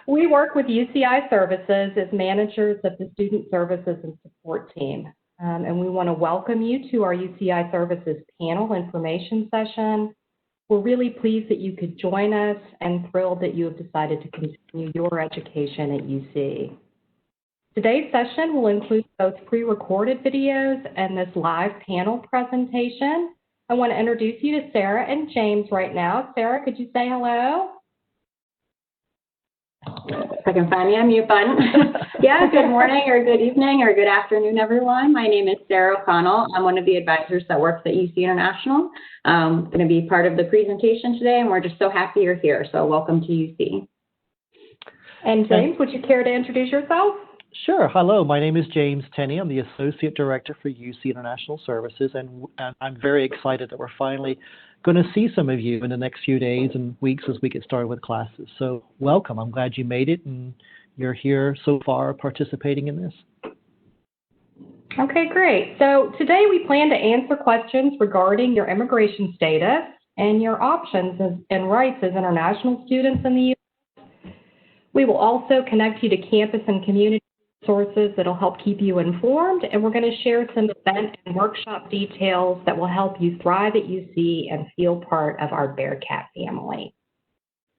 We work with UCI Services as managers of the Student Services and Support Team. And we want to welcome you to our UCI Services panel information session. We're really pleased that you could join us and thrilled that you have decided to continue your education at UC. Today's session will include both pre-recorded videos and this live panel presentation. I want to introduce you to Sarah and James right now. Sarah, could you say hello? If I can find the unmute button. Yeah, good morning or good evening or good afternoon, everyone. My name is Sarah O'Connell. I'm one of the advisors that works at UC International. I'm going to be part of the presentation today, and we're just so happy you're here. So welcome to UC. And James, would you care to introduce yourself? Sure. Hello, my name is James Tenney. I'm the Associate Director for UC International Services, and I'm very excited that we're finally going to see some of you in the next few days and weeks as we get started with classes. So welcome. I'm glad you made it and you're here so far participating in this. Okay, great. So today we plan to answer questions regarding your immigration status and your options and rights as international students in the U.S. We will also connect you to campus and community sources that will help keep you informed, and we're going to share some event and workshop details that will help you thrive at UC and feel part of our Bearcat family.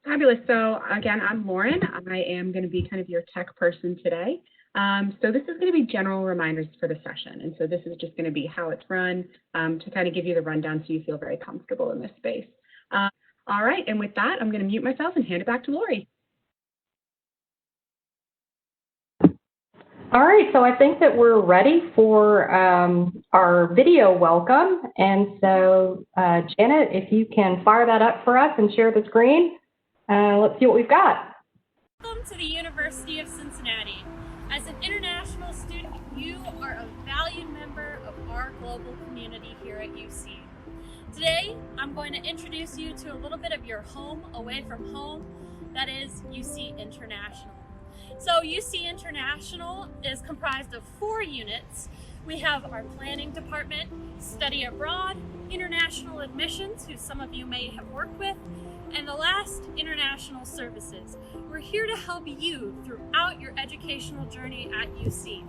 Fabulous. So again, I'm Lauren. I am going to be kind of your tech person today. So this is going to be general reminders for the session, and so this is just going to be how it's run to kind of give you the rundown so you feel very comfortable in this space. All right, and with that, I'm going to mute myself and hand it back to Lori. All right, so I think that we're ready for our video welcome. And so, Janet, if you can fire that up for us and share the screen, let's see what we've got. Welcome to the University of Cincinnati. As an international student, you are a valued member of our global community here at UC. Today, I'm going to introduce you to a little bit of your home away from home, that is UC International. So UC International is comprised of 4 units. We have our planning department, study abroad, international admissions, who some of you may have worked with, and the last, international services. We're here to help you throughout your educational journey at UC.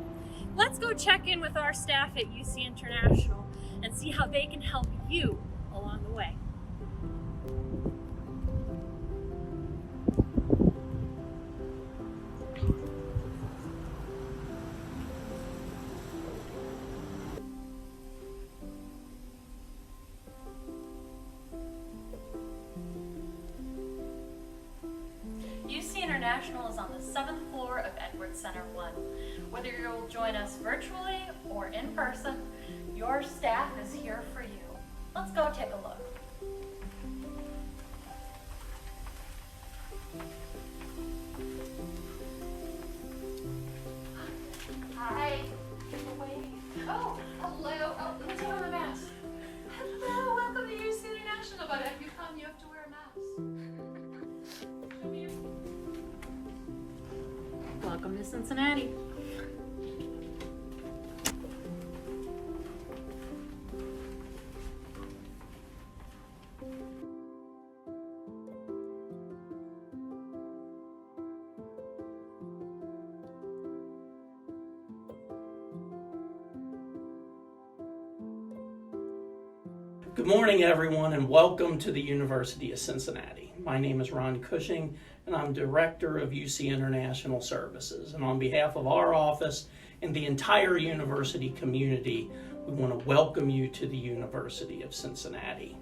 Let's go check in with our staff at UC International and see how they can help you along the way. UC International is on the 7th floor of Edwards Center 1. Whether you'll join us virtually or in person, your staff is here for you. Let's go take a look. Hi. Oh, hello. Oh, let me take off my mask. Hello, welcome to UC International. But if you come, you have to wear a mask. Come here. Welcome to Cincinnati. Good morning, everyone, and welcome to the University of Cincinnati. My name is Ron Cushing, and I'm Director of UC International Services. And on behalf of our office and the entire university community, we want to welcome you to the University of Cincinnati.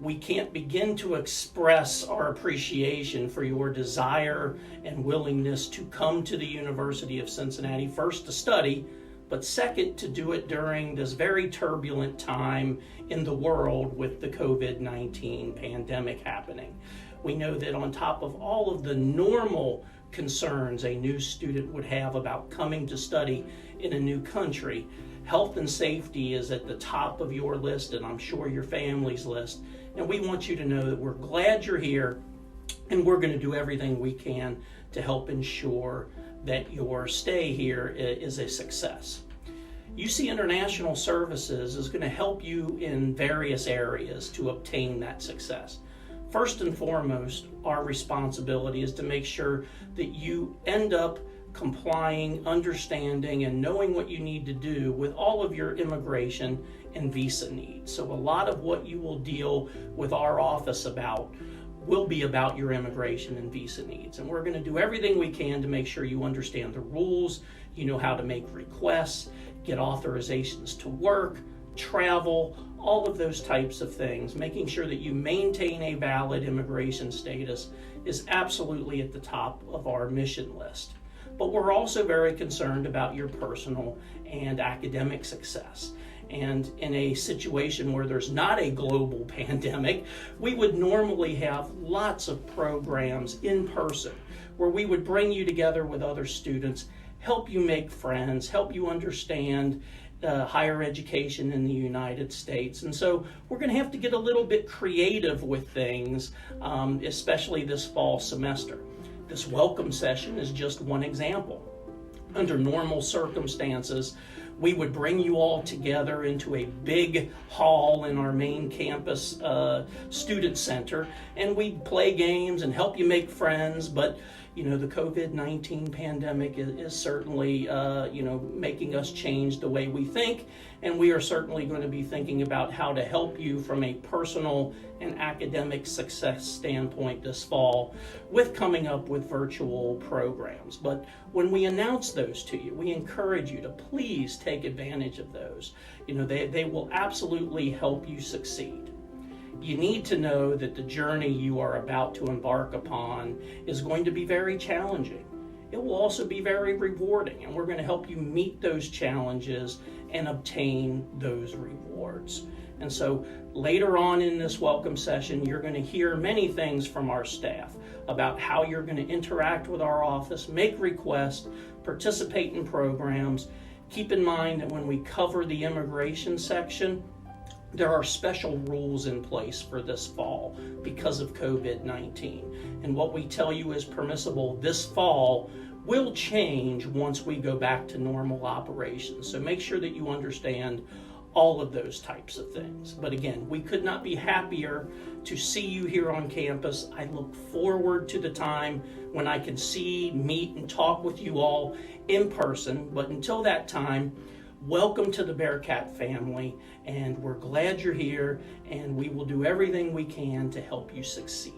We can't begin to express our appreciation for your desire and willingness to come to the University of Cincinnati, first to study, but second, to do it during this very turbulent time in the world with the COVID-19 pandemic happening. We know that on top of all of the normal concerns a new student would have about coming to study in a new country, health and safety is at the top of your list, and I'm sure your family's list. And we want you to know that we're glad you're here, and we're going to do everything we can to help ensure that your stay here is a success. UC International Services is going to help you in various areas to obtain that success. First and foremost, our responsibility is to make sure that you end up complying, understanding, and knowing what you need to do with all of your immigration and visa needs. So a lot of what you will deal with our office about will be about your immigration and visa needs. And we're going to do everything we can to make sure you understand the rules, you know how to make requests, get authorizations to work, travel, all of those types of things. Making sure that you maintain a valid immigration status is absolutely at the top of our mission list. But we're also very concerned about your personal and academic success. And in a situation where there's not a global pandemic, we would normally have lots of programs in person where we would bring you together with other students, help you make friends, help you understand higher education in the United States. And so we're going to have to get a little bit creative with things, especially this fall semester. This welcome session is just one example. Under normal circumstances, we would bring you all together into a big hall in our main campus student center, and we'd play games and help you make friends. But you know, the COVID-19 pandemic is certainly making us change the way we think, and we are certainly going to be thinking about how to help you from a personal and academic success standpoint this fall with coming up with virtual programs. But when we announce those to you, we encourage you to please take advantage of those. You know, they will absolutely help you succeed. You need to know that the journey you are about to embark upon is going to be very challenging. It will also be very rewarding, and we're going to help you meet those challenges and obtain those rewards. And so later on in this welcome session, you're going to hear many things from our staff about how you're going to interact with our office, make requests, participate in programs. Keep in mind that when we cover the immigration section, there are special rules in place for this fall because of COVID-19. And what we tell you is permissible this fall will change once we go back to normal operations. So make sure that you understand all of those types of things. But again, we could not be happier to see you here on campus. I look forward to the time when I can see, meet, and talk with you all in person. But until that time, welcome to the Bearcat family, and we're glad you're here, and we will do everything we can to help you succeed.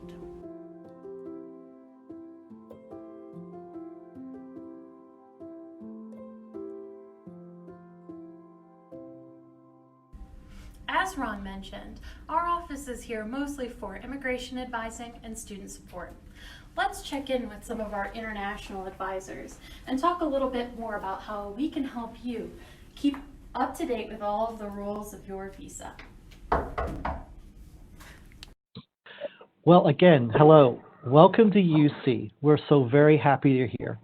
As Ron mentioned, our office is here mostly for immigration advising and student support. Let's check in with some of our international advisors and talk a little bit more about how we can help you keep up to date with all of the rules of your visa. Well, again, hello. Welcome to UC. We're so very happy you're here.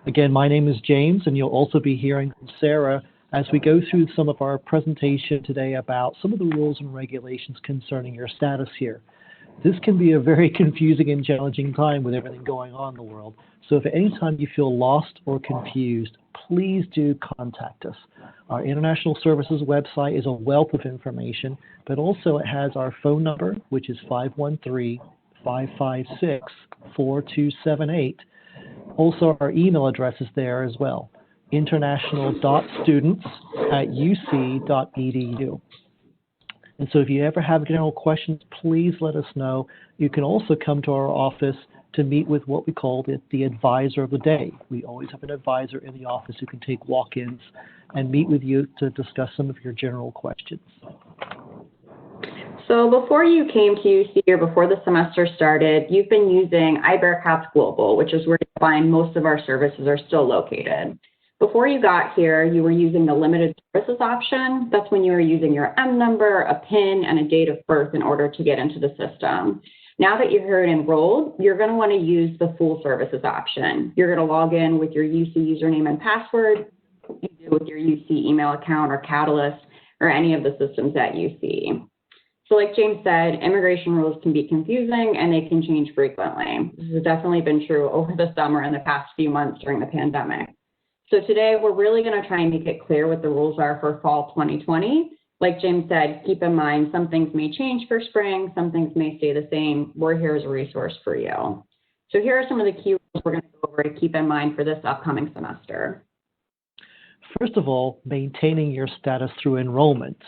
Again, my name is James, and you'll also be hearing from Sarah as we go through some of our presentation today about some of the rules and regulations concerning your status here. This can be a very confusing and challenging time with everything going on in the world. So if at any time you feel lost or confused, please do contact us. Our International Services website is a wealth of information, but also it has our phone number, which is 513-556-4278. Also, our email address is there as well, international.students@uc.edu. And so if you ever have general questions, please let us know. You can also come to our office to meet with what we call the advisor of the day. We always have an advisor in the office who can take walk-ins and meet with you to discuss some of your general questions. So before you came to UC or before the semester started, you've been using iBearcats Global, which is where you find most of our services are still located. Before you got here, you were using the limited services option. That's when you were using your M number, a PIN, and a date of birth in order to get into the system. Now that you're here and enrolled, you're going to want to use the full services option. You're going to log in with your UC username and password, you do with your UC email account or Catalyst or any of the systems at UC. So like James said, immigration rules can be confusing and they can change frequently. This has definitely been true over the summer and the past few months during the pandemic. So today we're really going to try and make it clear what the rules are for fall 2020 Like James said, keep in mind some things may change for spring, some things may stay the same. We're here as a resource for you. So here are some of the key rules we're going to go over to keep in mind for this upcoming semester. First of all, maintaining your status through enrollment.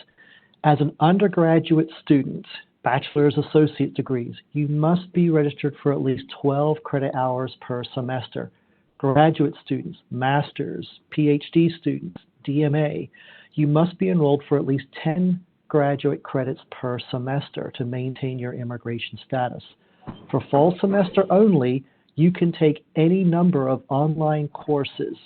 As an undergraduate student, bachelor's, associate degrees, you must be registered for at least 12 credit hours per semester. Graduate students, master's, PhD students, DMA, you must be enrolled for at least 10 graduate credits per semester to maintain your immigration status. For fall semester only, you can take any number of online courses,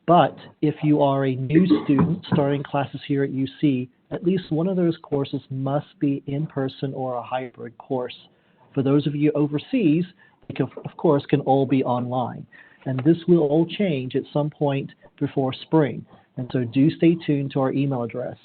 but if you are a new student starting classes here at UC, at least one of those courses must be in person or a hybrid course. For those of you overseas, they of course can all be online. And this will all change at some point before spring. And so do stay tuned to our email address.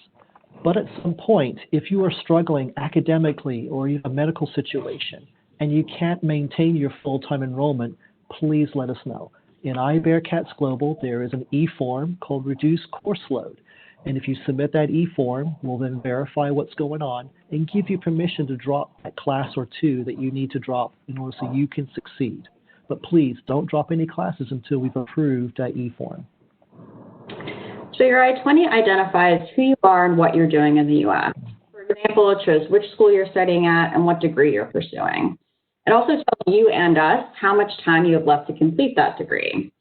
But at some point, if you are struggling academically or you have a medical situation and you can't maintain your full-time enrollment, please let us know. In iBearcats Global, there is an e-form called Reduce Course Load. And if you submit that e-form, we'll then verify what's going on and give you permission to drop a class or two that you need to drop in order so you can succeed. But please don't drop any classes until we've approved that e-form. So your I-20 identifies who you are and what you're doing in the U.S. For example, it shows which school you're studying at and what degree you're pursuing. It also tells you and us how much time you have left to complete that degree.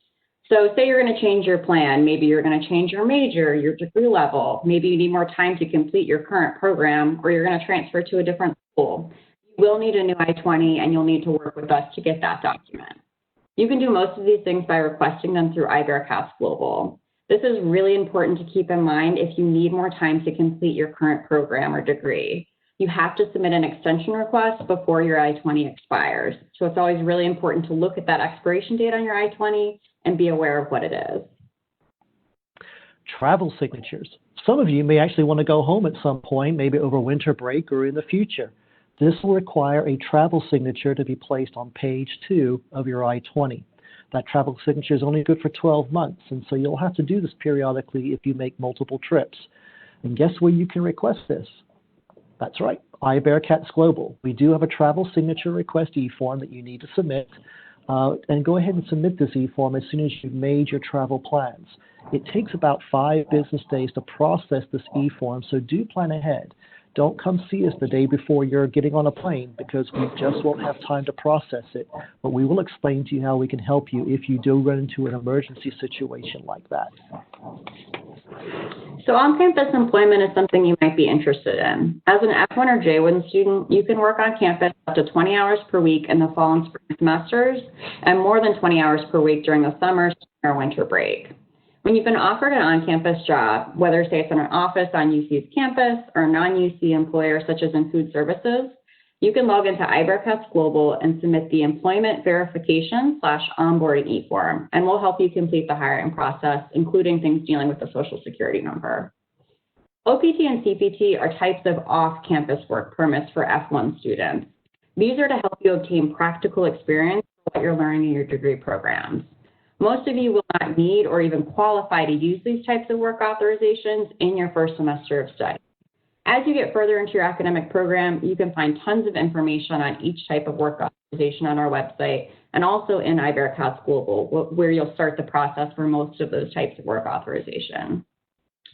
So say you're going to change your plan. Maybe you're going to change your major, your degree level. Maybe you need more time to complete your current program, or you're going to transfer to a different school. You will need a new I-20, and you'll need to work with us to get that document. You can do most of these things by requesting them through iBearcats Global. This is really important to keep in mind if you need more time to complete your current program or degree. You have to submit an extension request before your I-20 expires. So it's always really important to look at that expiration date on your I-20 and be aware of what it is. Travel signatures. Some of you may actually want to go home at some point, maybe over winter break or in the future. This will require a travel signature to be placed on page 2 of your I-20. That travel signature is only good for 12 months, and so you'll have to do this periodically if you make multiple trips. And guess where you can request this? That's right, iBearcats Global. We do have a travel signature request e-form that you need to submit, and go ahead and submit this e-form as soon as you've made your travel plans. It takes about 5 business days to process this e-form, so do plan ahead. Don't come see us the day before you're getting on a plane because we just won't have time to process it. But we will explain to you how we can help you if you do run into an emergency situation like that. So on-campus employment is something you might be interested in. As an F1 or J1 student, you can work on campus up to 20 hours per week in the fall and spring semesters and more than 20 hours per week during the summer or winter break. When you've been offered an on-campus job, whether say it's in an office on UC's campus or a non-UC employer such as in food services, you can log into iBearcats Global and submit the employment verification/onboarding e-form, and we'll help you complete the hiring process, including things dealing with the social security number. OPT and CPT are types of off-campus work permits for F1 students. These are to help you obtain practical experience for what you're learning in your degree programs. Most of you will not need or even qualify to use these types of work authorizations in your first semester of study. As you get further into your academic program, you can find tons of information on each type of work authorization on our website and also in iBearcats Global, where you'll start the process for most of those types of work authorization.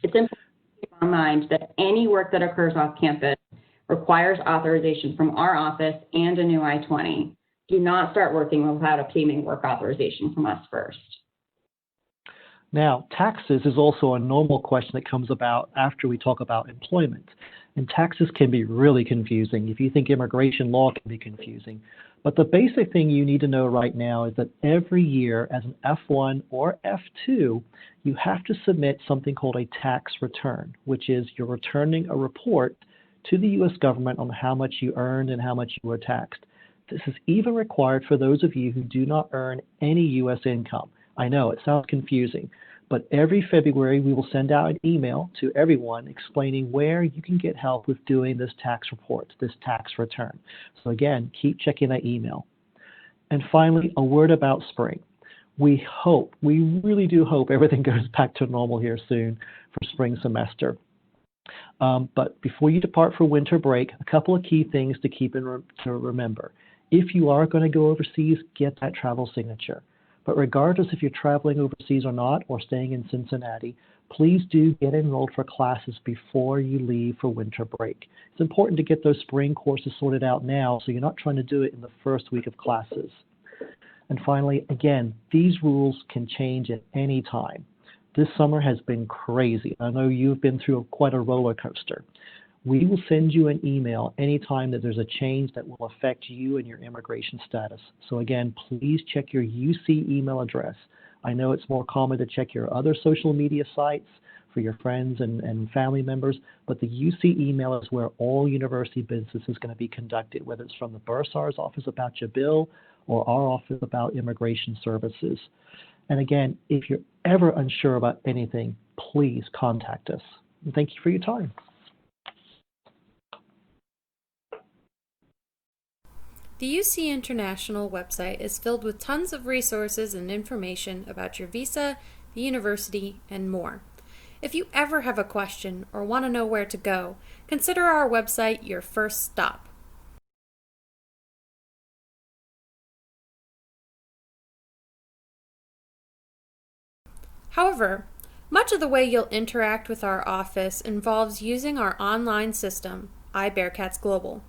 It's important to keep in mind that any work that occurs off campus requires authorization from our office and a new I-20. Do not start working without obtaining work authorization from us first. Now, taxes is also a normal question that comes about after we talk about employment. And taxes can be really confusing. If you think immigration law can be confusing. But the basic thing you need to know right now is that every year as an F1 or F2, you have to submit something called a tax return, which is you're returning a report to the U.S. government on how much you earned and how much you were taxed. This is even required for those of you who do not earn any U.S. income. I know it sounds confusing, but every February we will send out an email to everyone explaining where you can get help with doing this tax report, this tax return. So again, keep checking that email. And finally, a word about spring. We really do hope everything goes back to normal here soon for spring semester. But before you depart for winter break, a couple of key things to to remember. If you are going to go overseas, get that travel signature. But regardless if you're traveling overseas or not, or staying in Cincinnati, please do get enrolled for classes before you leave for winter break. It's important to get those spring courses sorted out now so you're not trying to do it in the first week of classes. And finally, again, these rules can change at any time. This summer has been crazy. I know you've been through quite a roller coaster. We will send you an email anytime that there's a change that will affect you and your immigration status. So again, please check your UC email address. I know it's more common to check your other social media sites for your friends and family members, but the UC email is where all university business is going to be conducted, whether it's from the Bursar's office about your bill or our office about immigration services. And again, if you're ever unsure about anything, please contact us. And thank you for your time. The UC International website is filled with tons of resources and information about your visa, the university, and more. If you ever have a question or want to know where to go, consider our website your first stop. However, much of the way you'll interact with our office involves using our online system, iBearcats Global.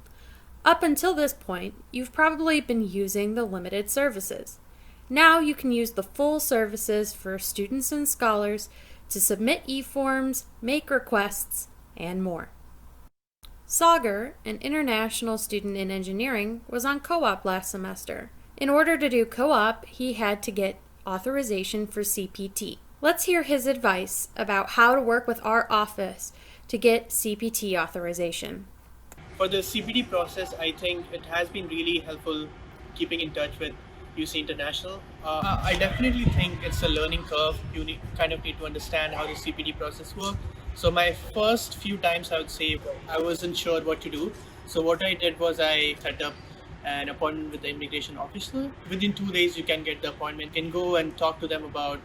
Up until this point, you've probably been using the limited services. Now you can use the full services for students and scholars to submit e-forms, make requests, and more. Sagar, an international student in engineering, was on co-op last semester. In order to do co-op, he had to get authorization for CPT. Let's hear his advice about how to work with our office to get CPT authorization. For the CPT process, I think it has been really helpful keeping in touch with UC International. I definitely think it's a learning curve. You kind of need to understand how the CPT process works. So my first few times, I would say, I wasn't sure what to do. So what I did was I set up an appointment with the immigration officer. Within 2 days, you can get the appointment. You can go and talk to them about,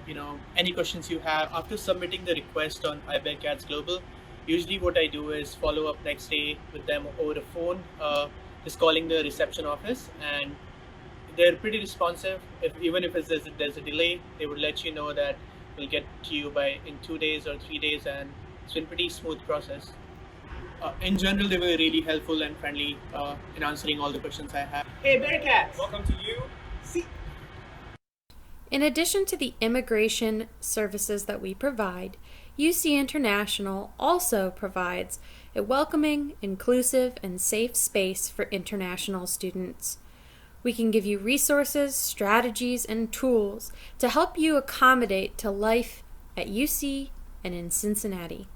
any questions you have. After submitting the request on iBearcats Global, usually what I do is follow up next day with them over the phone, just calling the reception office, and they're pretty responsive. Even if there's a delay, they would let you know that we'll get to you in 2 days or 3 days, and it's been a pretty smooth process. In general, they were really helpful and friendly in answering all the questions I had. Hey Bearcats, welcome to UC. In addition to the immigration services that we provide, UC International also provides a welcoming, inclusive, and safe space for international students. We can give you resources, strategies, and tools to help you accommodate to life at UC and in Cincinnati.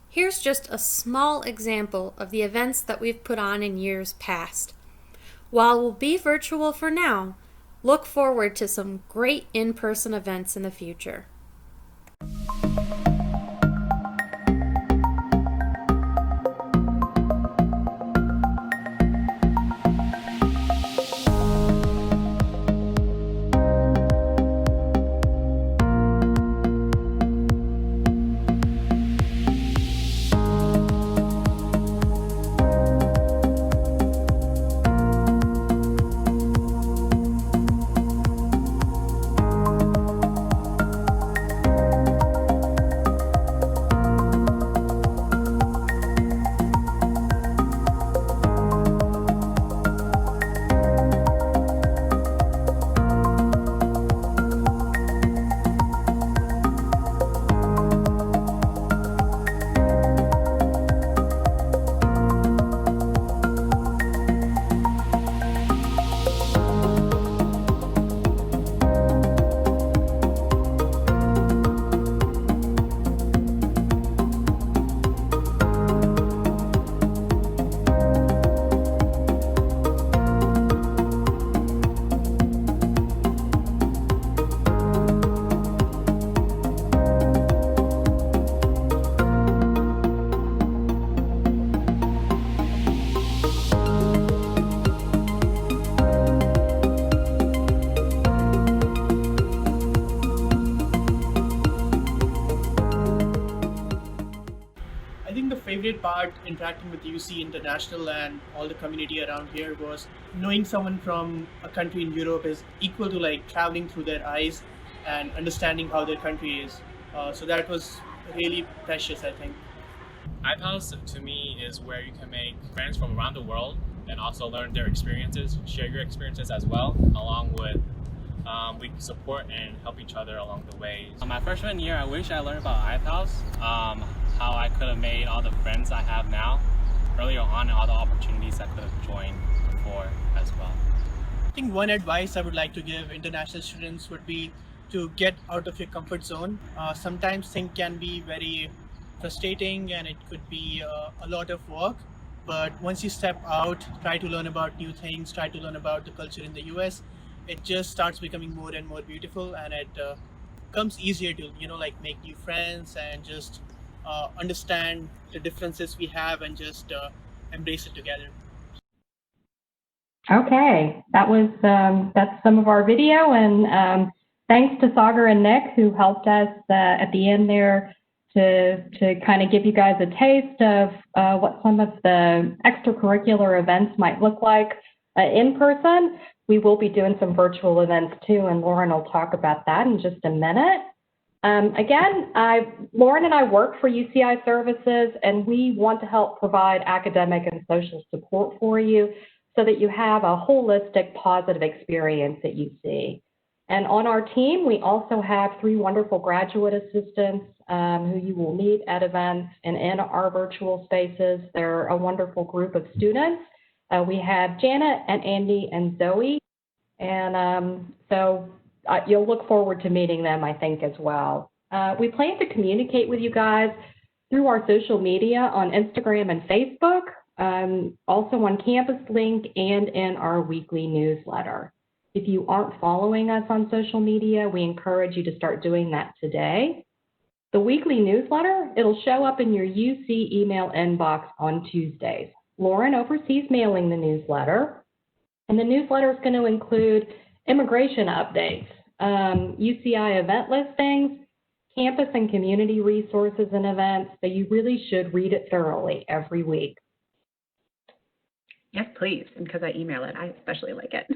Here's just a small example of the events that we've put on in years past. While we'll be virtual for now, look forward to some great in-person events in the future. favorite part interacting with UC International and all the community around here was knowing someone from a country in Europe is equal to like traveling through their eyes and understanding how their country is. So that was really precious, I think. iPals to me is where you can make friends from around the world and also learn their experiences, share your experiences as well, along with we support and help each other along the way. My freshman year, I wish I learned about iPals, how I could have made all the friends I have now earlier on and all the opportunities I could have joined before as well. I think one advice I would like to give international students would be to get out of your comfort zone. Sometimes things can be very frustrating and it could be a lot of work, but once you step out, try to learn about new things, try to learn about the culture in the US, it just starts becoming more and more beautiful, and it becomes easier to like make new friends and just understand the differences we have and just embrace it together. Okay, that's some of our video, and thanks to Sagar and Nick who helped us at the end there to kind of give you guys a taste of what some of the extracurricular events might look like in person. We will be doing some virtual events too, and Lauren will talk about that in just a minute. Again, Lauren and I work for UCI Services, and we want to help provide academic and social support for you so that you have a holistic, positive experience at UC. And on our team, we also have 3 wonderful graduate assistants who you will meet at events and in our virtual spaces. They're a wonderful group of students. We have Janet and Andy and Zoe, and so you'll look forward to meeting them, I think, as well. We plan to communicate with you guys through our social media on Instagram and Facebook, also on Campus Link and in our weekly newsletter. If you aren't following us on social media, we encourage you to start doing that today. The weekly newsletter, it'll show up in your UC email inbox on Tuesdays. Lauren oversees mailing the newsletter, and the newsletter is going to include immigration updates, UCI event listings, campus and community resources and events, so you really should read it thoroughly every week. Yes, please, and because I email it, I especially like it.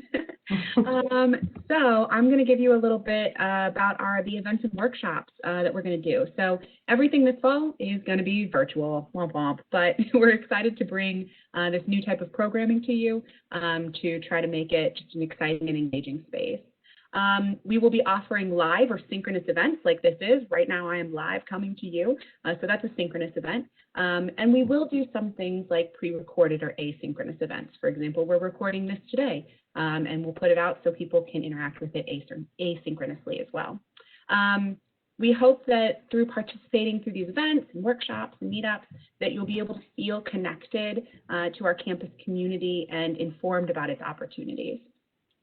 So I'm going to give you a little bit about the events and workshops that we're going to do. So everything this fall is going to be virtual, womp womp, but we're excited to bring this new type of programming to you to try to make it just an exciting and engaging space. We will be offering live or synchronous events like this is. Right now I am live coming to you, so that's a synchronous event. And we will do some things like pre-recorded or asynchronous events. For example, we're recording this today, and we'll put it out so people can interact with it asynchronously as well. We hope that through participating through these events and workshops and meetups, that you'll be able to feel connected to our campus community and informed about its opportunities.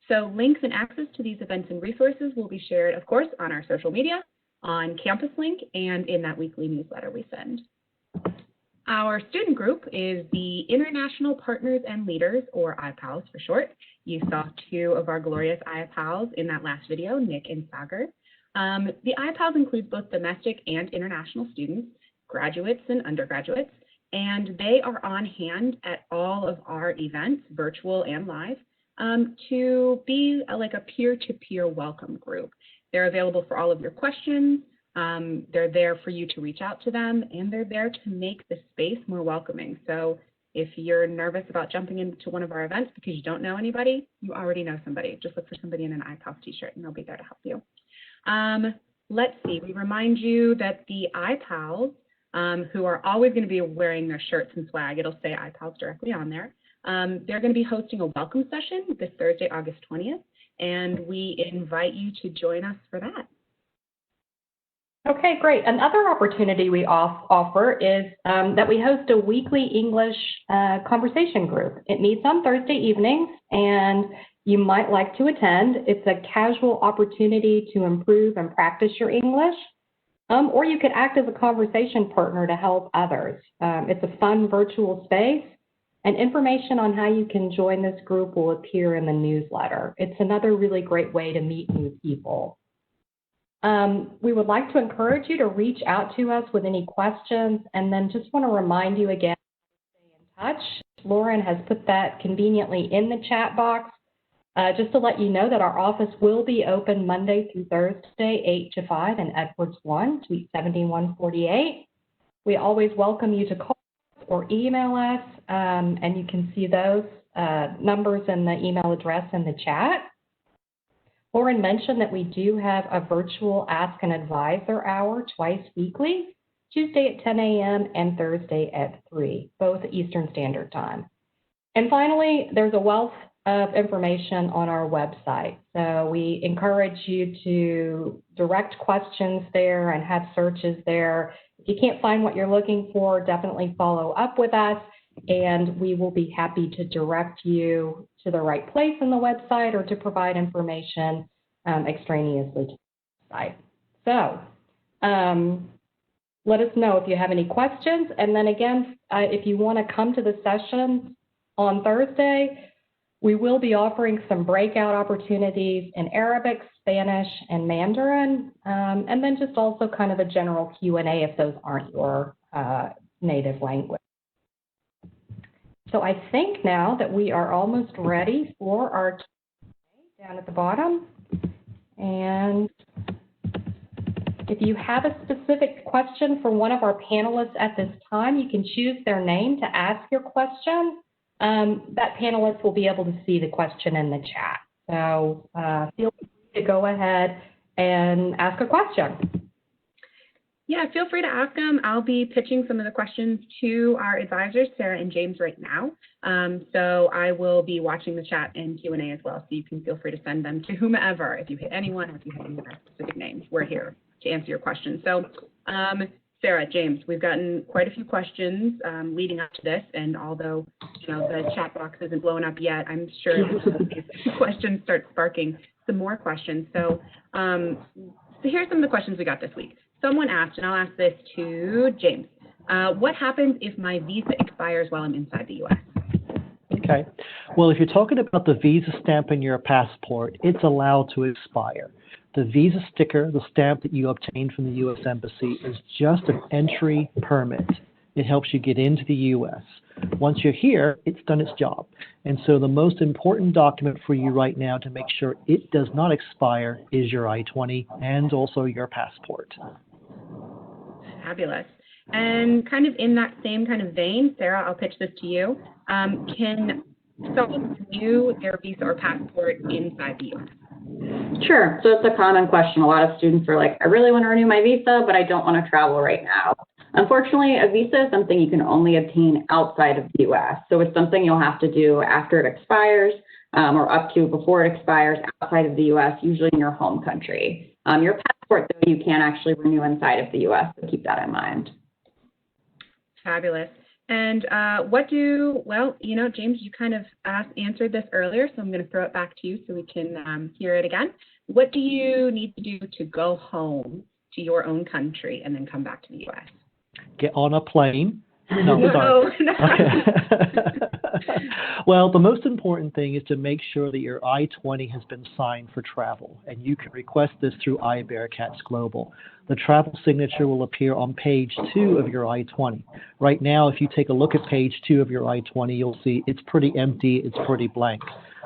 So links and access to these events and resources will be shared, of course, on our social media, on Campus Link, and in that weekly newsletter we send. Our student group is the International Partners and Leaders, or IPALs for short. You saw 2 of our glorious IPALs in that last video, Nick and Sagar. The IPALs include both domestic and international students, graduates and undergraduates, and they are on hand at all of our events, virtual and live, to be like a peer-to-peer welcome group. They're available for all of your questions. They're there for you to reach out to them, and they're there to make the space more welcoming. So if you're nervous about jumping into one of our events because you don't know anybody, you already know somebody. Just look for somebody in an IPALS t-shirt and they'll be there to help you. Let's see, we remind you that the IPALs, who are always going to be wearing their shirts and swag, it'll say IPALS directly on there. They're going to be hosting a welcome session this Thursday, August 20th, and we invite you to join us for that. Okay, great. Another opportunity we offer is that we host a weekly English conversation group. It meets on Thursday evenings, and you might like to attend. It's a casual opportunity to improve and practice your English, or you could act as a conversation partner to help others. It's a fun virtual space, and information on how you can join this group will appear in the newsletter. It's another really great way to meet new people. We would like to encourage you to reach out to us with any questions, and then just want to remind you again, stay in touch. Lauren has put that conveniently in the chat box. Just to let you know that our office will be open Monday through Thursday, 8 to 5 in Edwards 1, Suite 7148. We always welcome you to call or email us, and you can see those numbers and the email address in the chat. Lauren mentioned that we do have a virtual Ask an Advisor hour twice weekly, Tuesday at 10 a.m. and Thursday at 3, both Eastern Standard Time. And finally, there's a wealth of information on our website. So we encourage you to direct questions there and have searches there. If you can't find what you're looking for, definitely follow up with us, and we will be happy to direct you to the right place in the website or to provide information extraneously to the site. So let us know if you have any questions. And then again, if you want to come to the session on Thursday, we will be offering some breakout opportunities in Arabic, Spanish, and Mandarin, and then just also kind of a general Q&A if those aren't your native language. So I think now that we are almost ready for our Q&A down at the bottom. And if you have a specific question for one of our panelists at this time, you can choose their name to ask your question. That panelist will be able to see the question in the chat. So feel free to go ahead and ask a question. Yeah, feel free to ask them. I'll be pitching some of the questions to our advisors, Sarah and James, right now. So I will be watching the chat and Q&A as well. So you can feel free to send them to whomever. If you hit anyone, or if you have any specific names, we're here to answer your questions. So Sarah, James, we've gotten quite a few questions leading up to this, and although the chat box isn't blown up yet, I'm sure these questions start sparking some more questions. So, so here's some of the questions we got this week. Someone asked, and I'll ask this to James, what happens if my visa expires while I'm inside the U.S.? Okay. Well, if you're talking about the visa stamp in your passport, it's allowed to expire. The visa sticker, the stamp that you obtained from the U.S. Embassy, is just an entry permit. It helps you get into the U.S. Once you're here, it's done its job. And so the most important document for you right now to make sure it does not expire is your I-20 and also your passport. Fabulous. And kind of in that same kind of vein, Sarah, I'll pitch this to you. Can someone renew their visa or passport inside the U.S.? Sure. So it's a common question. A lot of students are like, I really want to renew my visa, but I don't want to travel right now. Unfortunately, a visa is something you can only obtain outside of the U.S. So it's something you'll have to do after it expires or up to before it expires outside of the U.S., usually in your home country. Your passport, though, you can actually renew inside of the U.S., so keep that in mind. Fabulous. And well, James, you kind of answered this earlier, so I'm going to throw it back to you so we can hear it again. What do you need to do to go home to your own country and then come back to the U.S.? Get on a plane. No. Okay. Well, the most important thing is to make sure that your I-20 has been signed for travel, and you can request this through iBearcats Global. The travel signature will appear on page 2 of your I-20. Right now, if you take a look at page 2 of your I-20, you'll see it's pretty empty, it's pretty blank.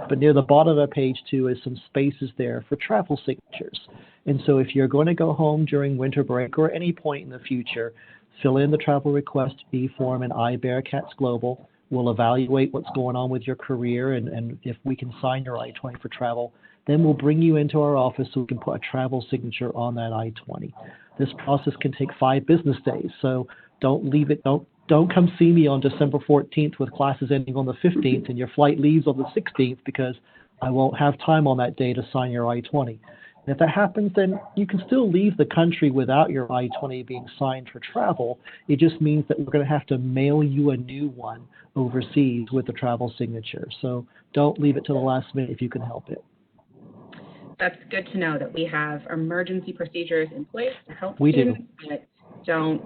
But near the bottom of page 2 is some spaces there for travel signatures. And so if you're going to go home during winter break or any point in the future, fill in the travel request form in iBearcats Global. We'll evaluate what's going on with your career, and if we can sign your I-20 for travel, then we'll bring you into our office so we can put a travel signature on that I-20. This process can take 5 business days, so don't leave it. Don't come see me on December 14th with classes ending on the 15th and your flight leaves on the 16th, because I won't have time on that day to sign your I-20. And if that happens, then you can still leave the country without your I-20 being signed for travel. It just means that we're going to have to mail you a new one overseas with the travel signature. So don't leave it to the last minute if you can help it. That's good to know that we have emergency procedures in place to help students, but don't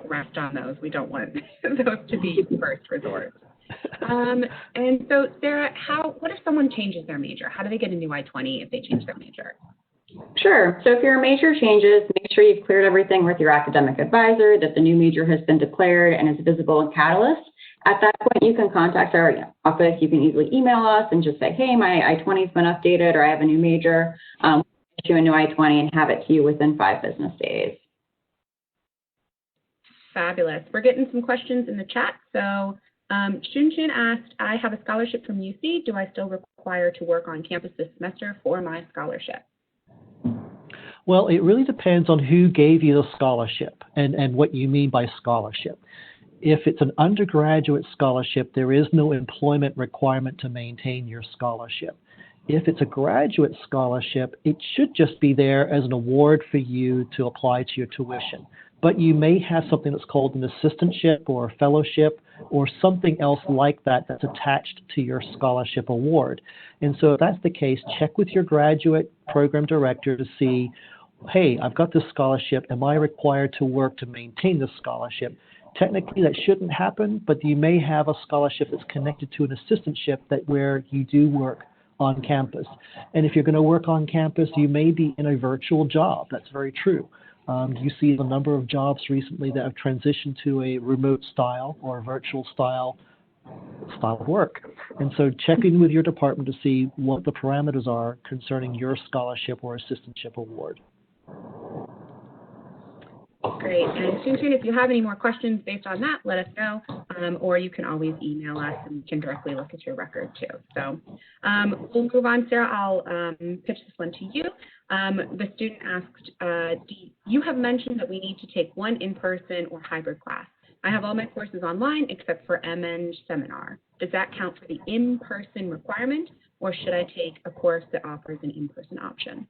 rest on those. We don't want those to be first resort. And so, Sarah, what if someone changes their major? How do they get a new I-20 if they change their major? Sure. So if your major changes, make sure you've cleared everything with your academic advisor, that the new major has been declared and is visible in Catalyst. At that point, you can contact our office. You can easily email us and just say, hey, my I-20 has been updated, or I have a new major. Issue a new I-20 and have it to you within 5 business days. Fabulous. We're getting some questions in the chat. So Shunshin asked, I have a scholarship from UC. Do I still require to work on campus this semester for my scholarship? Well, it really depends on who gave you the scholarship and what you mean by scholarship. If it's an undergraduate scholarship, there is no employment requirement to maintain your scholarship. If it's a graduate scholarship, it should just be there as an award for you to apply to your tuition. But you may have something that's called an assistantship or a fellowship or something else like that that's attached to your scholarship award. And so if that's the case, check with your graduate program director to see, hey, I've got this scholarship. Am I required to work to maintain this scholarship? Technically, that shouldn't happen, but you may have a scholarship that's connected to an assistantship that where you do work on campus. And if you're going to work on campus, you may be in a virtual job. That's very true. You see a number of jobs recently that have transitioned to a remote style or a virtual style of work. And so check in with your department to see what the parameters are concerning your scholarship or assistantship award. Great. And Shunshin, if you have any more questions based on that, let us know, or you can always email us and we can directly look at your record too. So we'll move on. Sarah, I'll pitch this one to you. The student asked, you have mentioned that we need to take one in-person or hybrid class. I have all my courses online except for MEng seminar. Does that count for the in-person requirement, or should I take a course that offers an in-person option?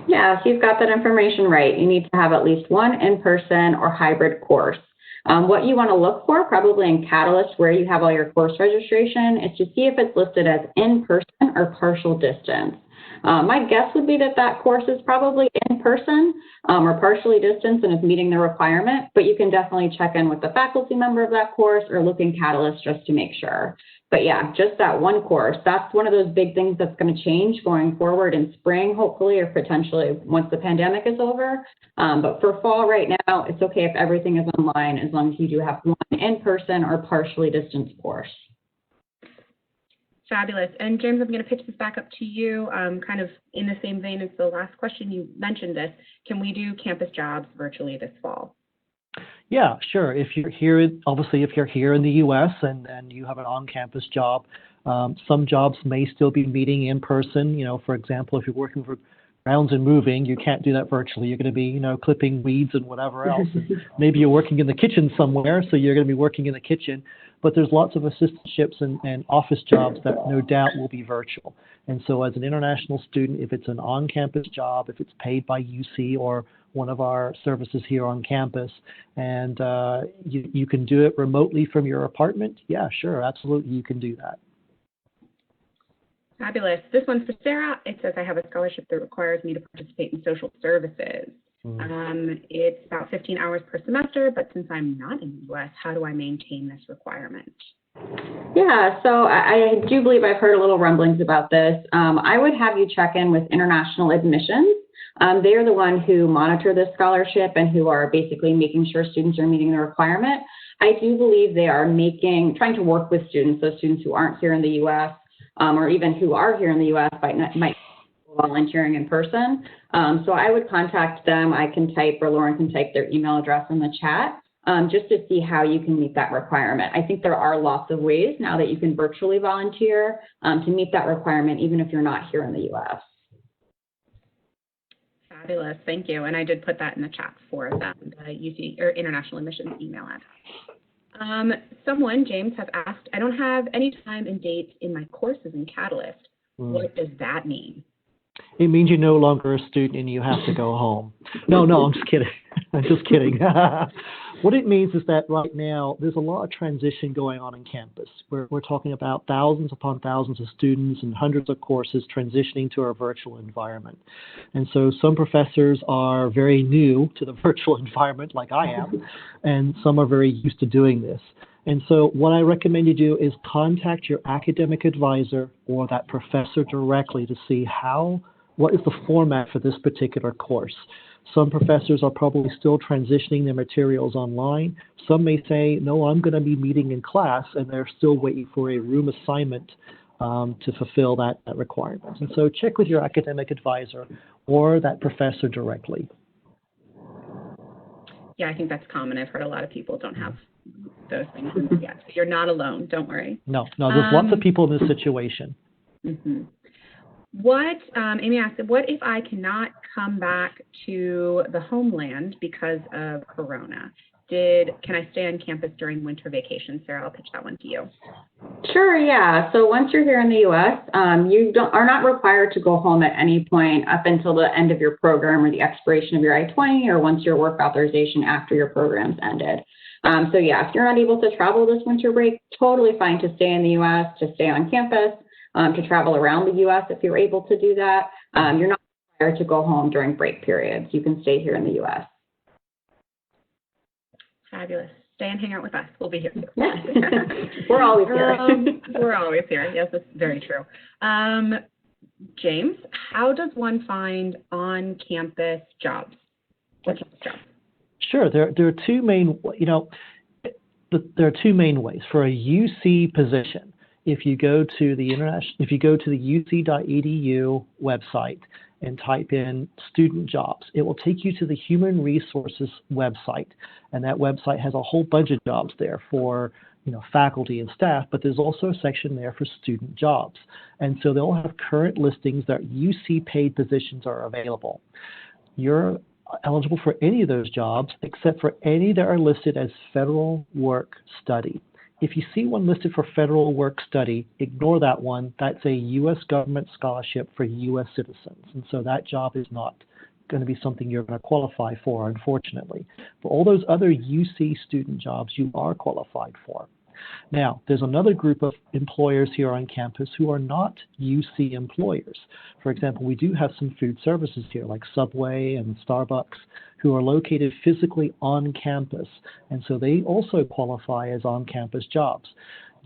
Yeah, so you've got that information right. You need to have at least one in-person or hybrid course. What you want to look for, probably in Catalyst where you have all your course registration, is to see if it's listed as in-person or partial distance. My guess would be that that course is probably in person or partially distanced and is meeting the requirement, but you can definitely check in with the faculty member of that course or look in Catalyst just to make sure. But yeah, just that one course, that's one of those big things that's going to change going forward in spring, hopefully, or potentially once the pandemic is over. But for fall right now, it's okay if everything is online as long as you do have one in-person or partially distanced course. Fabulous. And James, I'm going to pitch this back up to you, kind of in the same vein as the last question. You mentioned this. Can we do campus jobs virtually this fall? Yeah, sure. If you're here, obviously, if you're here in the U.S. and you have an on-campus job, some jobs may still be meeting in person. You know, for example, if you're working for Grounds and Moving, you can't do that virtually. You're going to be, you know, clipping weeds and whatever else. And maybe you're working in the kitchen somewhere, so you're going to be working in the kitchen. But there's lots of assistantships and office jobs that no doubt will be virtual. And so as an international student, if it's an on-campus job, if it's paid by UC or one of our services here on campus, and you can do it remotely from your apartment, yeah, sure, absolutely, you can do that. Fabulous. This one's for Sarah. It says I have a scholarship that requires me to participate in social services. It's about 15 hours per semester, but since I'm not in the U.S., how do I maintain this requirement? Yeah, so I do believe I've heard a little rumblings about this. I would have you check in with international admissions. They're the one who monitor this scholarship and who are basically making sure students are meeting the requirement. I do believe they are trying to work with students, so students who aren't here in the U.S. Or even who are here in the U.S. might be volunteering in person. So I would contact them. I can type, or Lauren can type their email address in the chat just to see how you can meet that requirement. I think there are lots of ways now that you can virtually volunteer to meet that requirement, even if you're not here in the U.S. Fabulous, thank you. And I did put that in the chat for them, the UC or International Admissions email address. Someone, James, has asked, I don't have any time and dates in my courses in Catalyst. What does that mean? It means you're no longer a student and you have to go home. No, I'm just kidding. I'm just kidding. What it means is that right now there's a lot of transition going on in campus. We're talking about thousands upon thousands of students and hundreds of courses transitioning to our virtual environment. And so some professors are very new to the virtual environment, like I am, and some are very used to doing this. And so what I recommend you do is contact your academic advisor or that professor directly to see how what is the format for this particular course. Some professors are probably still transitioning their materials online. Some may say, no, I'm going to be meeting in class, and they're still waiting for a room assignment to fulfill that requirement. And so check with your academic advisor or that professor directly. Yeah, I think that's common. I've heard a lot of people don't have those things yet. So you're not alone. Don't worry. No, there's lots of people in this situation. Mm-hmm. Amy asked, what if I cannot come back to the homeland because of Corona? Can I stay on campus during winter vacation? Sarah, I'll pitch that one to you. Sure, yeah. So once you're here in the U.S., you are not required to go home at any point up until the end of your program or the expiration of your I-20 or once your work authorization after your program's ended. So yeah, if you're not able to travel this winter break, totally fine to stay in the U.S., to stay on campus, to travel around the U.S. if you're able to do that. You're not required to go home during break periods. You can stay here in the U.S. Fabulous. Stay and hang out with us. We'll be here. We're always here. We're always here. Yes, that's very true. James, how does one find on-campus jobs? What campus jobs? Sure. There are two main, there are two main ways. For a UC position, if you go to the uc.edu website and type in student jobs, it will take you to the human resources website, and that website has a whole bunch of jobs there for faculty and staff, but there's also a section there for student jobs, and so they'll have current listings that UC paid positions are available. You're eligible for any of those jobs except for any that are listed as federal work study. If you see one listed for federal work study, ignore that one. That's a U.S. government scholarship for U.S. citizens. And so that job is not going to be something you're going to qualify for, unfortunately. For all those other UC student jobs, you are qualified for. Now, there's another group of employers here on campus who are not UC employers. For example, we do have some food services here like Subway and Starbucks who are located physically on campus, and so they also qualify as on-campus jobs.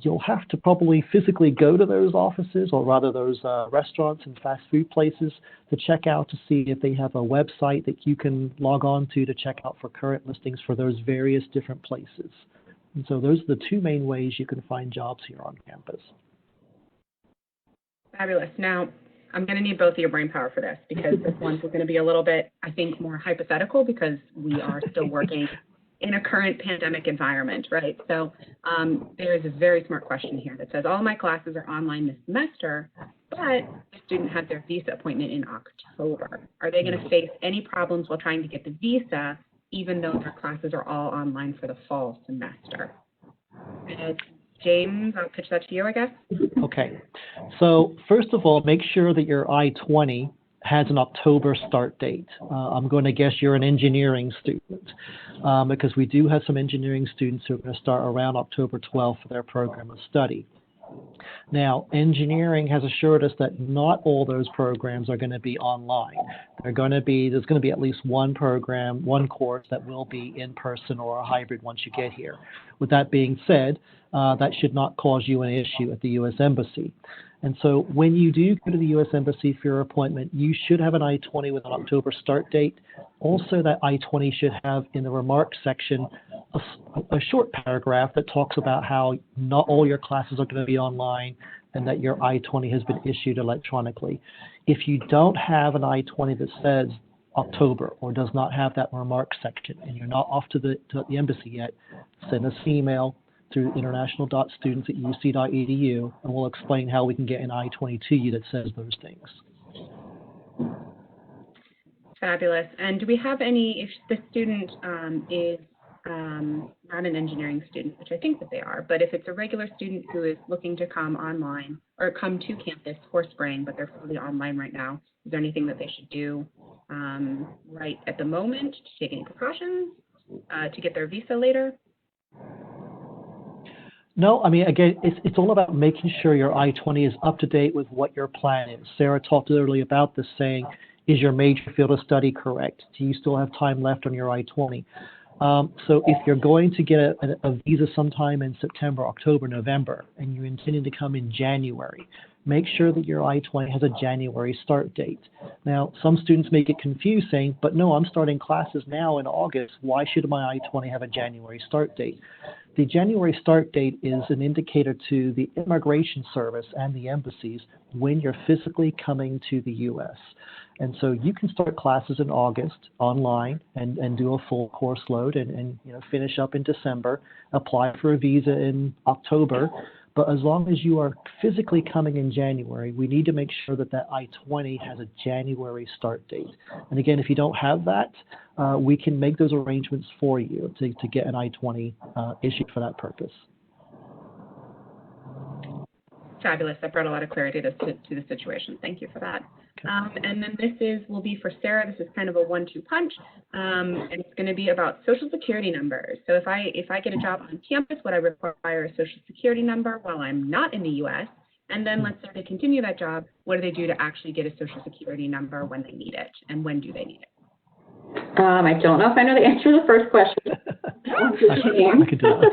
You'll have to probably physically go to those offices, or rather those restaurants and fast food places, to check out to see if they have a website that you can log on to check out for current listings for those various different places. And so those are the two main ways you can find jobs here on campus. Fabulous. Now, I'm going to need both of your brain power for this because this one's going to be a little bit, I think, more hypothetical because we are still working in a current pandemic environment, right? So there's a very smart question here that says, all my classes are online this semester, but the student had their visa appointment in October. Are they going to face any problems while trying to get the visa, even though their classes are all online for the fall semester? James, I'll pitch that to you, I guess. Okay. So first of all, make sure that your I-20 has an October start date. I'm going to guess you're an engineering student because we do have some engineering students who are going to start around October 12th for their program of study. Now, engineering has assured us that not all those programs are going to be online. There's going to be at least one program, one course that will be in person or a hybrid once you get here. With that being said, that should not cause you an issue at the U.S. Embassy. And so when you do go to the U.S. Embassy for your appointment, you should have an I-20 with an October start date. Also, that I-20 should have in the remarks section a short paragraph that talks about how not all your classes are going to be online and that your I-20 has been issued electronically. If you don't have an I-20 that says October or does not have that remarks section and you're not off to the embassy yet, send us an email through international.students@uc.edu, and we'll explain how we can get an I-20 to you that says those things. Fabulous. And do we have any, if the student is not an engineering student, which I think that they are, but if it's a regular student who is looking to come online or come to campus for spring, but they're fully online right now, is there anything that they should do right at the moment to take any precautions to get their visa later? No, I mean, again, it's all about making sure your I-20 is up to date with what your plan is. Sarah talked earlier about this, saying, is your major field of study correct? Do you still have time left on your I-20? So if you're going to get a visa sometime in September, October, November, and you're intending to come in January, make sure that your I-20 has a January start date. Now, some students may get confused saying, but no, I'm starting classes now in August. Why should my I-20 have a January start date? The January start date is an indicator to the Immigration Service and the embassies when you're physically coming to the U.S. And so you can start classes in August online and do a full course load and finish up in December, apply for a visa in October. But as long as you are physically coming in January, we need to make sure that that I-20 has a January start date. And again, if you don't have that, we can make those arrangements for you to get an I-20 issued for that purpose. Fabulous. That brought a lot of clarity to the situation. Thank you for that. And then this will be for Sarah. This is kind of a 1-2 punch, and it's going to be about Social Security numbers. So if I get a job on campus, would I require a Social Security number while I'm not in the U.S.? And then let's say they continue that job, what do they do to actually get a Social Security number when they need it, and when do they need it? I don't know if I know the answer to the first question. I can do that.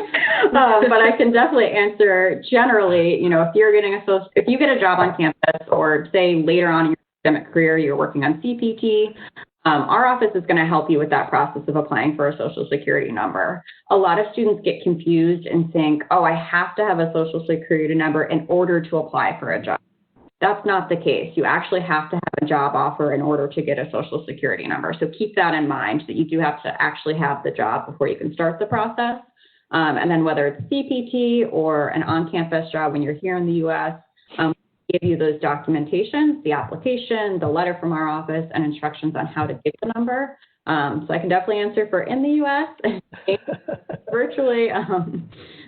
But I can definitely answer generally, if you get a job on campus, or say later on in your academic career, you're working on CPT, our office is going to help you with that process of applying for a Social Security number. A lot of students get confused and think, oh, I have to have a Social Security number in order to apply for a job. That's not the case. You actually have to have a job offer in order to get a Social Security number. So keep that in mind, that you do have to actually have the job before you can start the process. And then whether it's CPT or an on-campus job when you're here in the U.S., give you those documentations, the application, the letter from our office, and instructions on how to get the number. So I can definitely answer for in the U.S. virtually.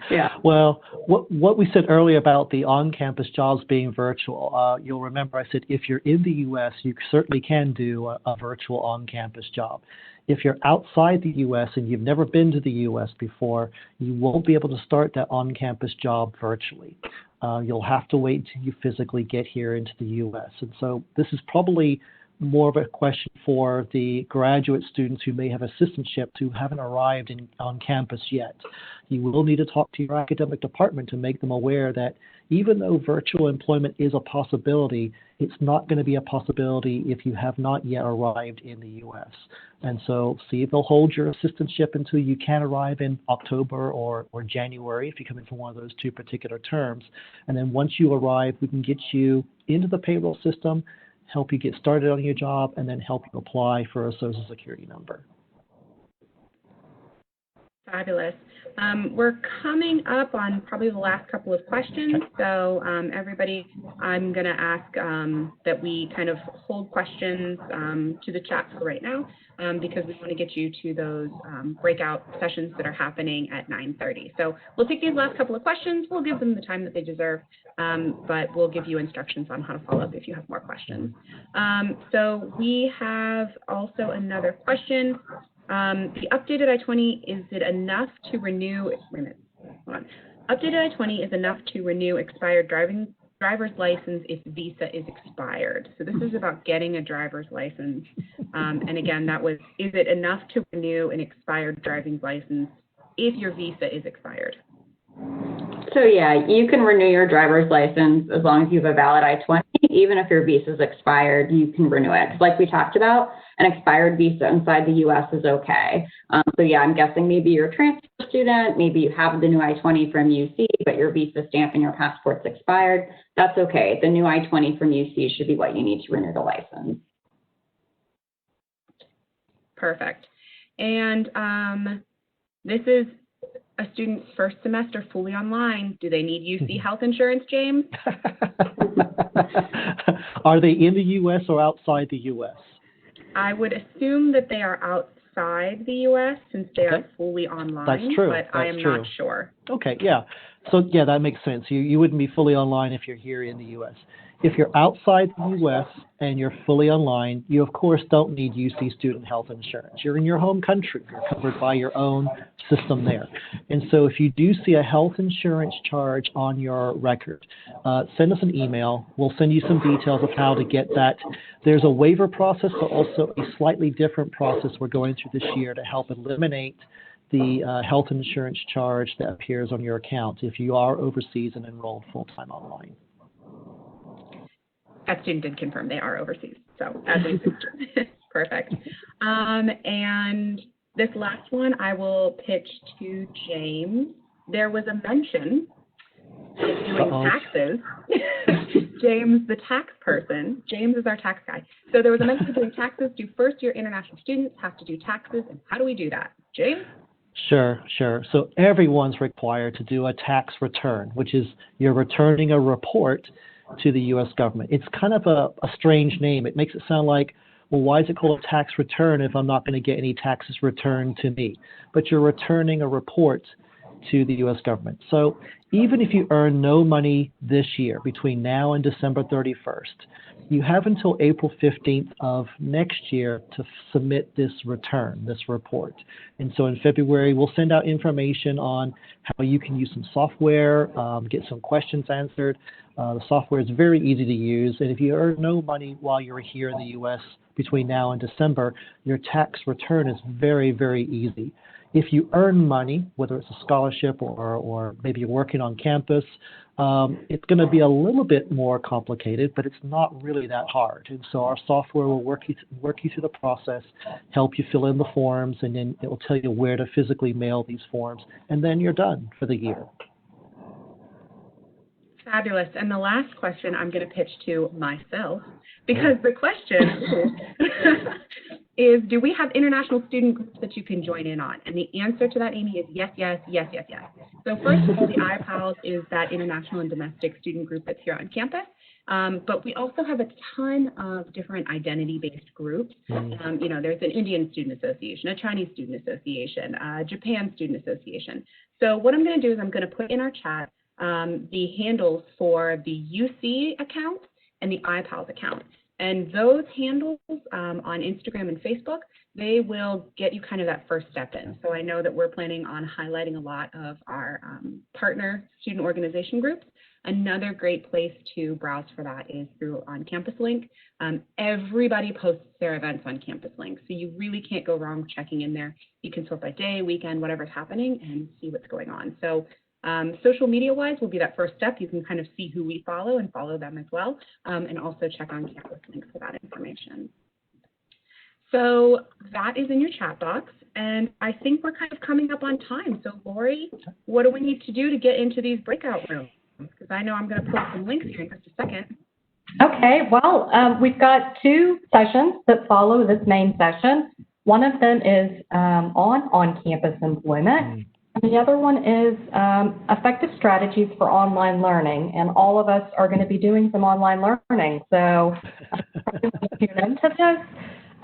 Yeah. Well, what we said earlier about the on-campus jobs being virtual, you'll remember I said if you're in the U.S., you certainly can do a virtual on-campus job. If you're outside the U.S. and you've never been to the U.S. before, you won't be able to start that on-campus job virtually. You'll have to wait until you physically get here into the U.S. And so this is probably more of a question for the graduate students who may have assistantships who haven't arrived on campus yet. You will need to talk to your academic department to make them aware that even though virtual employment is a possibility, it's not going to be a possibility if you have not yet arrived in the U.S. And so see if they'll hold your assistantship until you can arrive in October or January, if you come in from one of those two particular terms. And then once you arrive, we can get you into the payroll system, help you get started on your job, and then help you apply for a Social Security number. Fabulous. We're coming up on probably the last couple of questions. Okay. So everybody, I'm going to ask that we kind of hold questions to the chat for right now because we want to get you to those breakout sessions that are happening at 9:30. So we'll take these last couple of questions. We'll give them the time that they deserve, but we'll give you instructions on how to follow up if you have more questions. So we have also another question. The updated I-20, is it enough to renew, wait a minute, hold on. Updated I-20 is enough to renew expired driver's license if visa is expired. So this is about getting a driver's license. And again, that was, is it enough to renew an expired driving license if your visa is expired? So yeah, you can renew your driver's license as long as you have a valid I-20. Even if your visa is expired, you can renew it. Like we talked about, an expired visa inside the U.S. is okay. So yeah, I'm guessing maybe you're a transfer student, maybe you have the new I-20 from UC, but your visa stamp and your passport's expired. That's okay. The new I-20 from UC should be what you need to renew the license. Perfect. And this is a student's first semester fully online. Do they need UC health insurance, James? Are they in the U.S. or outside the U.S.? I would assume that they are outside the U.S. since they are fully online. That's true. But I am not sure. Okay, yeah. So yeah, that makes sense. You wouldn't be fully online if you're here in the U.S. If you're outside the U.S. and you're fully online, you of course don't need UC student health insurance. You're in your home country. You're covered by your own system there. And so if you do see a health insurance charge on your record, send us an email. We'll send you some details of how to get that. There's a waiver process, but also a slightly different process we're going through this year to help eliminate the health insurance charge that appears on your account if you are overseas and enrolled full-time online. That student did confirm they are overseas, so as a sister. Perfect. And this last one I will pitch to James. There was a mention of doing taxes. James, the tax person. James is our tax guy. So there was a mention of doing taxes. Do first-year international students have to do taxes, and how do we do that? James? Sure. So everyone's required to do a tax return, which is you're returning a report to the U.S. government. It's kind of a strange name. It makes it sound like, well, why is it called a tax return if I'm not going to get any taxes returned to me? But you're returning a report to the U.S. government. So even if you earn no money this year, between now and December 31st, you have until April 15th of next year to submit this return, this report. And so in February, we'll send out information on how you can use some software, get some questions answered. The software is very easy to use. And if you earn no money while you're here in the U.S. between now and December, your tax return is very, very easy. If you earn money, whether it's a scholarship or maybe you're working on campus, it's going to be a little bit more complicated, but it's not really that hard. And so our software will work you through the process, help you fill in the forms, and then it will tell you where to physically mail these forms, and then you're done for the year. Fabulous. And the last question I'm going to pitch to myself, because the question is, do we have international student groups that you can join in on? And the answer to that, Amy, is yes. So first of all, the iPals is that international and domestic student group that's here on campus. But we also have a ton of different identity-based groups. There's an Indian Student Association, a Chinese Student Association, a Japan Student Association. So what I'm going to do is I'm going to put in our chat the handles for the UC account and the iPals account. And those handles on Instagram and Facebook, they will get you kind of that first step in. So I know that we're planning on highlighting a lot of our partner student organization groups. Another great place to browse for that is through Oncampus Link. Everybody posts their events on Campus Link, so you really can't go wrong checking in there. You can sort by day, weekend, whatever's happening, and see what's going on. So social media-wise will be that first step. You can kind of see who we follow and follow them as well, and also check on Campus Link for that information. So that is in your chat box, and I think we're kind of coming up on time. So Lori, what do we need to do to get into these breakout rooms? Because I know I'm going to put some links here in just a second. Okay, well, we've got two sessions that follow this main session. One of them is on-campus employment. And the other one is effective strategies for online learning, and all of us are going to be doing some online learning. So tune into this.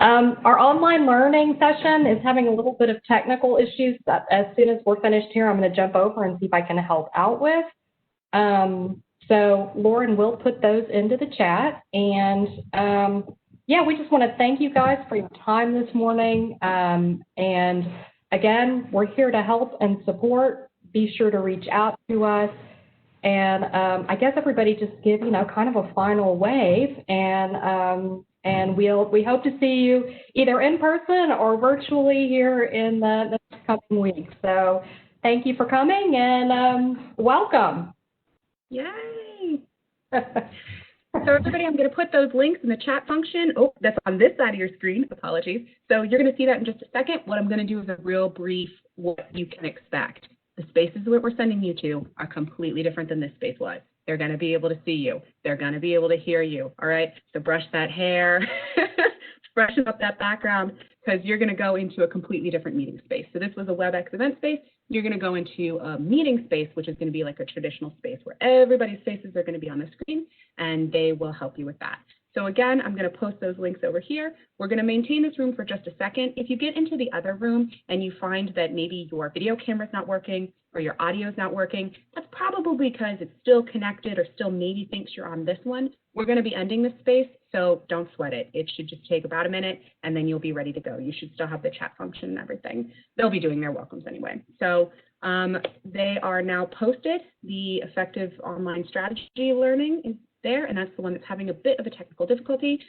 Our online learning session is having a little bit of technical issues that as soon as we're finished here, I'm going to jump over and see if I can help out with. So Lauren will put those into the chat. And yeah, we just want to thank you guys for your time this morning. And again, we're here to help and support. Be sure to reach out to us. And I guess everybody just give, kind of a final wave. And we hope to see you either in person or virtually here in the next coming weeks. So thank you for coming and welcome. Yay! So everybody, I'm going to put those links in the chat function. Oh, that's on this side of your screen. Apologies. So you're going to see that in just a second. What I'm going to do is a real brief what you can expect. The spaces that we're sending you to are completely different than this space was. They're going to be able to see you. They're going to be able to hear you. All right. So brush that hair, freshen up that background, because you're going to go into a completely different meeting space. So this was a WebEx event space. You're going to go into a meeting space, which is going to be like a traditional space where everybody's faces are going to be on the screen, and they will help you with that. So again, I'm going to post those links over here. We're going to maintain this room for just a second. If you get into the other room and you find that maybe your video camera's not working or your audio's not working, that's probably because it's still connected or still maybe thinks you're on this one. We're going to be ending this space, so don't sweat it. It should just take about a minute, and then you'll be ready to go. You should still have the chat function and everything. They'll be doing their welcomes anyway. So they are now posted. The effective online strategy learning is there, and that's the one that's having a bit of a technical difficulty.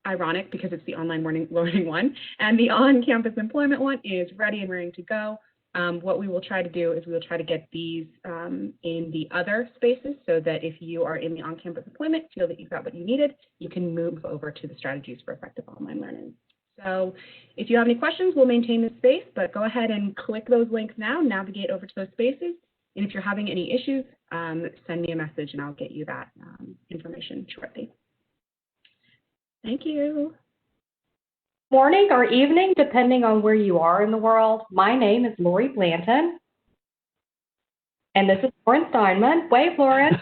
Ironic, because it's the online learning one. And the on-campus employment one is ready and raring to go. What we will try to do is we will try to get these in the other spaces so that if you are in the on-campus deployment, feel that you've got what you needed, you can move over to the strategies for effective online learning. So if you have any questions, we'll maintain this space, but go ahead and click those links now, navigate over to those spaces. And if you're having any issues, send me a message and I'll get you that information shortly. Thank you. Morning or evening, depending on where you are in the world. My name is Lori Blanton. And this is Lauren Steinman. Wave, Lauren.